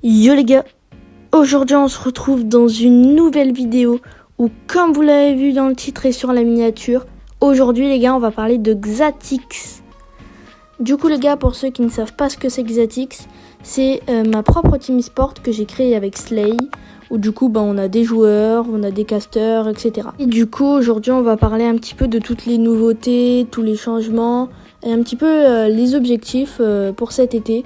Yo les gars, aujourd'hui on se retrouve dans une nouvelle vidéo où, comme vous l'avez vu dans le titre et sur la miniature, aujourd'hui les gars on va parler de Xatix. Du coup les gars, pour ceux qui ne savent pas ce que c'est Xatix, c'est ma propre team e-sport que j'ai créée avec Slay, où du coup on a des joueurs, on a des casters, etc. Et du coup aujourd'hui on va parler un petit peu de toutes les nouveautés, tous les changements et un petit peu les objectifs pour cet été.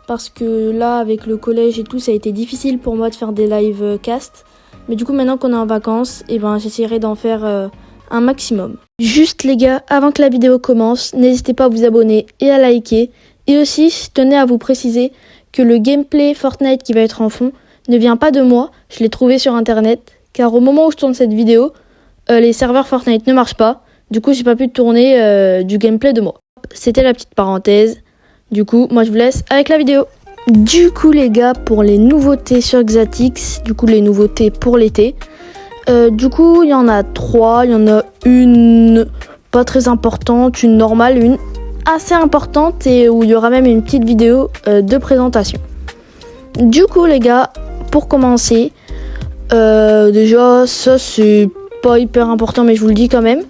Parce que là, avec le collège et tout, ça a été difficile pour moi de faire des live cast. Mais du coup, maintenant qu'on est en vacances, j'essaierai d'en faire un maximum. Juste les gars, avant que la vidéo commence, n'hésitez pas à vous abonner et à liker. Et aussi, je tenais à vous préciser que le gameplay Fortnite qui va être en fond ne vient pas de moi. Je l'ai trouvé sur internet. Car au moment où je tourne cette vidéo, les serveurs Fortnite ne marchent pas. Du coup, j'ai pas pu tourner du gameplay de moi. C'était la petite parenthèse. Du coup, moi je vous laisse avec la vidéo. Du coup les gars, pour les nouveautés sur Xatix, du coup les nouveautés pour l'été, du coup il y en a 3, il y en a une pas très importante, une normale, une assez importante et où il y aura même une petite vidéo de présentation. Du coup les gars, pour commencer, déjà ça c'est pas hyper important mais je vous le dis quand même.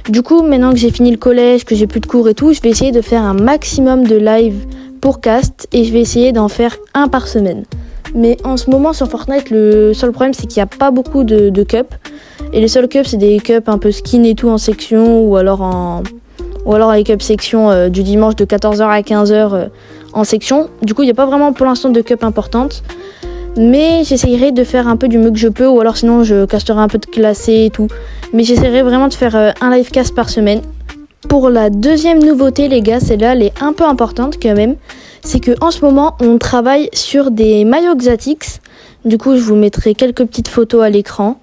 Du coup, maintenant que j'ai fini le collège, que j'ai plus de cours et tout, je vais essayer de faire un maximum de live pour cast et je vais essayer d'en faire un par semaine. Mais en ce moment sur Fortnite, le seul problème c'est qu'il n'y a pas beaucoup de cups. Et les seuls cups c'est des cups un peu skin et tout en section ou alors les cups section du dimanche de 14h à 15h en section. Du coup, il n'y a pas vraiment pour l'instant de cups importantes. Mais j'essayerai de faire un peu du mieux que je peux, ou alors sinon je casterai un peu de classé et tout. Mais j'essaierai vraiment de faire un live cast par semaine. Pour la deuxième nouveauté les gars, celle-là elle est un peu importante quand même. C'est que en ce moment on travaille sur des maillots Xatix. Du coup je vous mettrai quelques petites photos à l'écran.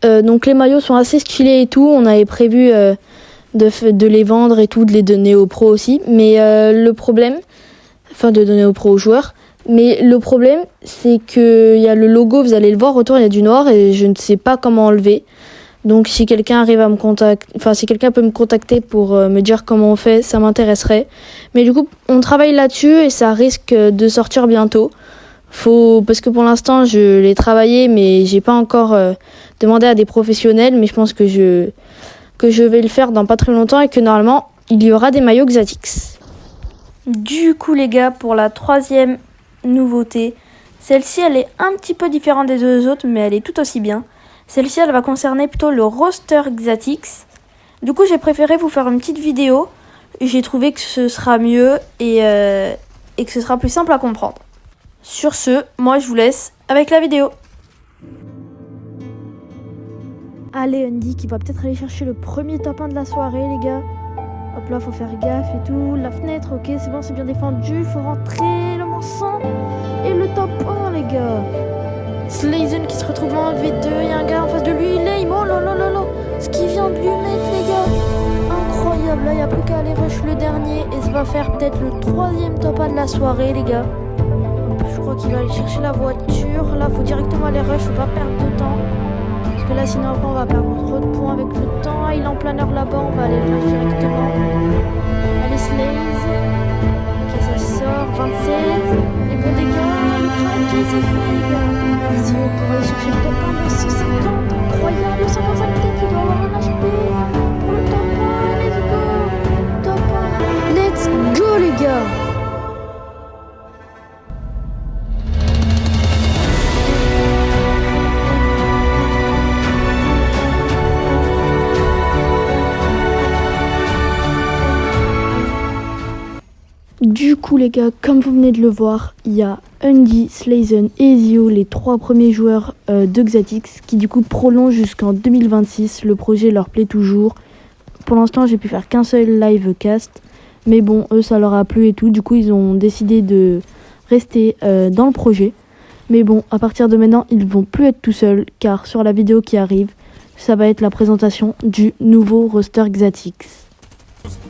Donc les maillots sont assez stylés et tout. On avait prévu de les vendre et tout, de les donner aux pros aussi. Mais le problème, de donner aux pros aux joueurs. Mais le problème, c'est qu'il y a le logo, vous allez le voir, autour il y a du noir et je ne sais pas comment enlever. Donc si quelqu'un arrive à me contacter, si quelqu'un peut me contacter pour me dire comment on fait, ça m'intéresserait. Mais du coup, on travaille là-dessus et ça risque de sortir bientôt. Parce que pour l'instant, je l'ai travaillé, mais j'ai pas encore demandé à des professionnels. Mais je pense que je vais le faire dans pas très longtemps et que normalement, il y aura des maillots Xatix. Du coup les gars, pour la troisième nouveauté, celle-ci elle est un petit peu différente des deux autres mais elle est tout aussi bien. Celle-ci elle va concerner plutôt le roster Xatix. Du coup j'ai préféré vous faire une petite vidéo. J'ai trouvé que ce sera mieux et que ce sera plus simple à comprendre. Sur ce, moi je vous laisse avec la vidéo. Allez, Andy qui va peut-être aller chercher le premier top 1 de la soirée les gars. Hop là, faut faire gaffe et tout. La fenêtre, ok, c'est bon, c'est bien défendu. Faut rentrer le mensonge. Et le top 1, les gars. Slayzen qui se retrouve en V2. Il y a un gars en face de lui. Lame, oh là là là là. Ce qu'il vient de lui mettre, les gars. Incroyable. Là, il n'y a plus qu'à aller rush le dernier. Et ça va faire peut-être le troisième top 1 de la soirée, les gars. Hop, je crois qu'il va aller chercher la voiture. Là, faut directement aller rush. Faut pas perdre de temps. Parce que là, sinon, après, on va perdre trop de points avec le temps. Il est en planeur là-bas, on va aller le rush directement. Allez, Slaze. Ok, ça sort. 27. Les bons dégâts. Le crack, c'est fait, les gars. Easy, on pourrait aller chercher le top 1. 150. Incroyable. 155 têtes. Il doit avoir un HP. Pour le top 1. Let's go. Top 1. Let's go, les gars. Du coup les gars, comme vous venez de le voir, il y a Undy, Slayzen et Ezio, les 3 premiers joueurs de Xatix qui du coup prolongent jusqu'en 2026. Le projet leur plaît toujours. Pour l'instant j'ai pu faire qu'un seul live cast. Mais bon, eux ça leur a plu et tout. Du coup ils ont décidé de rester dans le projet. Mais bon, à partir de maintenant ils vont plus être tout seuls. Car sur la vidéo qui arrive, ça va être la présentation du nouveau roster Xatix.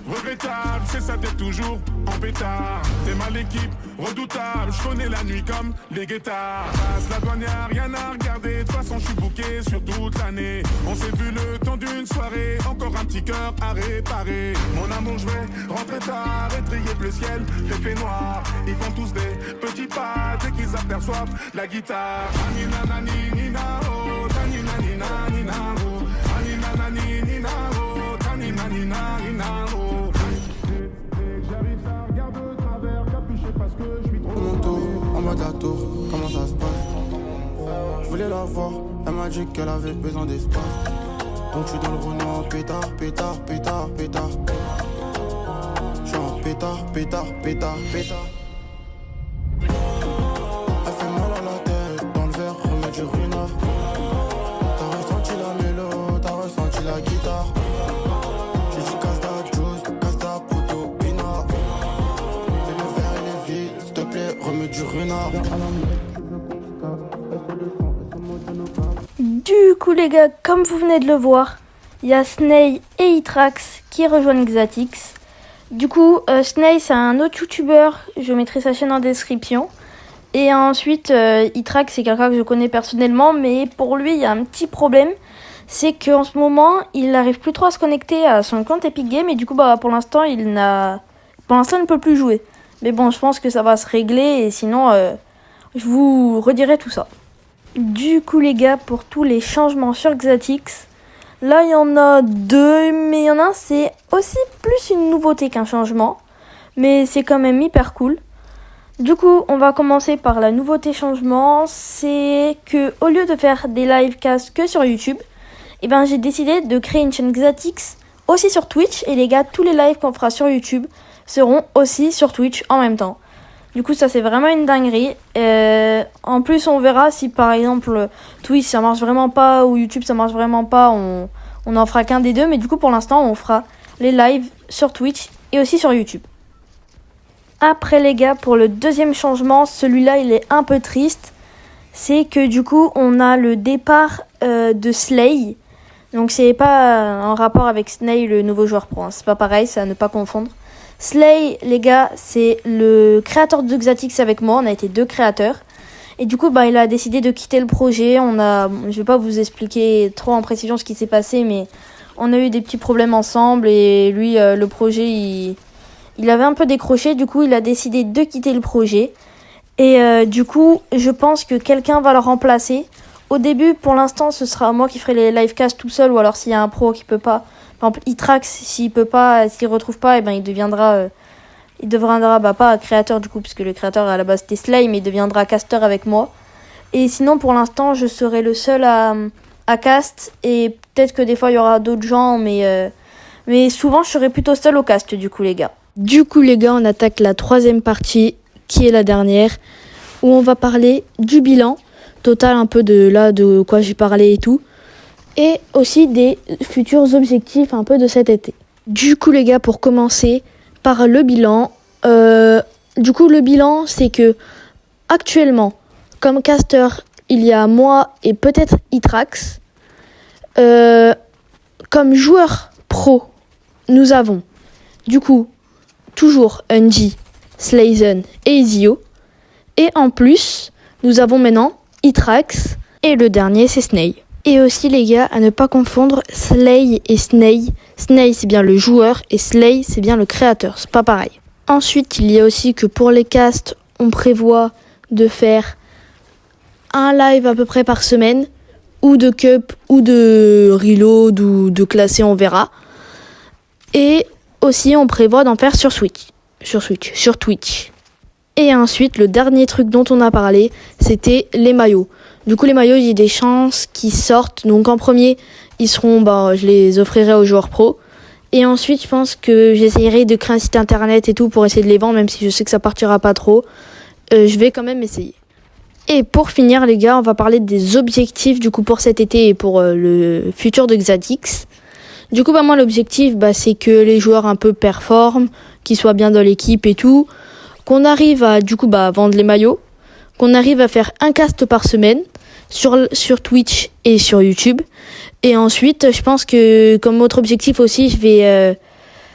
regrettable, c'est ça t'es toujours en pétard. T'es mal l'équipe, redoutable, je connais la nuit comme les guettards. Passe la douane, y'a rien à regarder, de toute façon je suis booké sur toute l'année. On s'est vu le temps d'une soirée, encore un petit cœur à réparer. Mon amour, je vais rentrer tard et trier le ciel, fait noir. Ils font tous des petits pas dès qu'ils aperçoivent la guitare. Anina nani nina oh, tanina nina nina oh, anina nani nina oh, tanina nina nina oh. J'arrive, ça regarde de travers, capuché parce que je suis trop. Mon tour, en mode la tour, comment ça se passe? Je voulais la voir, elle m'a dit qu'elle avait besoin d'espace. Donc je suis dans le Renault, pétard, pétard, pétard, pétard. Je suis en pétard, pétard, pétard, pétard. Elle fait mal à la tête, dans le verre, remets du ruinard. T'as ressenti la mélo, t'as ressenti la guitare. J'ai dit casse ta juice, casse ta proto, pinard. Et le verre il est vide, s'il te plaît, remets du ruinard. Du coup les gars, comme vous venez de le voir, il y a Snay et Itrax qui rejoignent Xatix. Du coup, Snay c'est un autre youtubeur, je mettrai sa chaîne en description. Et ensuite, Itrax c'est quelqu'un que je connais personnellement, mais pour lui il y a un petit problème. C'est qu'en ce moment, il n'arrive plus trop à se connecter à son compte Epic Games et du coup pour l'instant il ne peut plus jouer. Mais bon, je pense que ça va se régler et sinon je vous redirai tout ça. Du coup les gars, pour tous les changements sur Xatix, là il y en a deux, mais il y en a un c'est aussi plus une nouveauté qu'un changement, mais c'est quand même hyper cool. Du coup on va commencer par la nouveauté changement, c'est que au lieu de faire des livecasts que sur YouTube, j'ai décidé de créer une chaîne Xatix aussi sur Twitch, et les gars, tous les lives qu'on fera sur YouTube seront aussi sur Twitch en même temps. Du coup ça c'est vraiment une dinguerie. En plus on verra si par exemple Twitch ça marche vraiment pas ou YouTube ça marche vraiment pas, on en fera qu'un des deux, mais du coup pour l'instant on fera les lives sur Twitch et aussi sur YouTube. Après les gars, pour le deuxième changement, celui-là il est un peu triste, c'est que du coup on a le départ de Slay. Donc c'est pas en rapport avec Snay le nouveau joueur pro, hein. C'est pas pareil, c'est à ne pas confondre. Slay, les gars, c'est le créateur de Xatix avec moi, on a été deux créateurs. Et du coup, il a décidé de quitter le projet. Je vais pas vous expliquer trop en précision ce qui s'est passé, mais on a eu des petits problèmes ensemble et lui, le projet, il avait un peu décroché. Du coup, il a décidé de quitter le projet. Et du coup, je pense que quelqu'un va le remplacer. Au début, pour l'instant, ce sera moi qui ferai les livecasts tout seul, ou alors s'il y a un pro qui peut pas. Par exemple, Itrax, s'il peut pas, s'il retrouve pas, il deviendra pas créateur du coup, puisque le créateur à la base c'était Slay, mais il deviendra caster avec moi. Et sinon, pour l'instant, je serai le seul à cast, et peut-être que des fois il y aura d'autres gens, mais souvent je serai plutôt seul au cast du coup les gars. Du coup les gars, on attaque la troisième partie, qui est la dernière, où on va parler du bilan total, un peu de quoi j'ai parlé et tout. Et aussi des futurs objectifs un peu de cet été. Du coup les gars, pour commencer par le bilan, le bilan c'est que actuellement comme caster il y a moi et peut-être Itrax. Comme joueur pro nous avons du coup toujours Unji, Slayzen et Ezio, et en plus nous avons maintenant Itrax et le dernier c'est Snay. Et aussi les gars, à ne pas confondre Slay et Snay. Snay c'est bien le joueur et Slay c'est bien le créateur, c'est pas pareil. Ensuite il y a aussi que pour les casts, on prévoit de faire un live à peu près par semaine, ou de cup, ou de reload, ou de classé, on verra. Et aussi on prévoit d'en faire sur Twitch. Et ensuite le dernier truc dont on a parlé, c'était les maillots. Du coup les maillots, il y a des chances qu'ils sortent. Donc en premier, ils seront, je les offrirai aux joueurs pro. Et ensuite, je pense que j'essayerai de créer un site internet et tout pour essayer de les vendre, même si je sais que ça partira pas trop. Je vais quand même essayer. Et pour finir les gars, on va parler des objectifs du coup pour cet été et pour le futur de Xatix. Du coup moi l'objectif c'est que les joueurs un peu performent, qu'ils soient bien dans l'équipe et tout, qu'on arrive à vendre les maillots, qu'on arrive à faire un cast par semaine sur Twitch et sur YouTube. Et ensuite, je pense que comme autre objectif aussi, je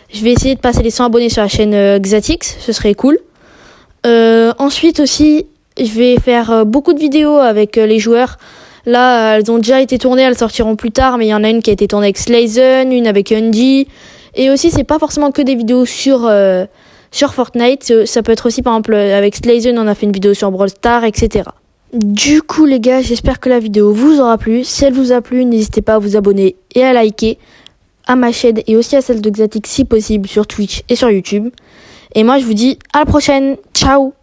Je vais essayer de passer les 100 abonnés sur la chaîne Xatix, ce serait cool. Ensuite aussi, je vais faire beaucoup de vidéos avec les joueurs. Là, elles ont déjà été tournées, elles sortiront plus tard, mais il y en a une qui a été tournée avec Slazen, une avec Undy. Et aussi, c'est pas forcément que des vidéos sur Fortnite. Ça peut être aussi, par exemple, avec Slazen, on a fait une vidéo sur Brawl Stars, etc. Du coup, les gars, j'espère que la vidéo vous aura plu. Si elle vous a plu, n'hésitez pas à vous abonner et à liker à ma chaîne et aussi à celle de Xatix si possible sur Twitch et sur YouTube. Et moi, je vous dis à la prochaine. Ciao!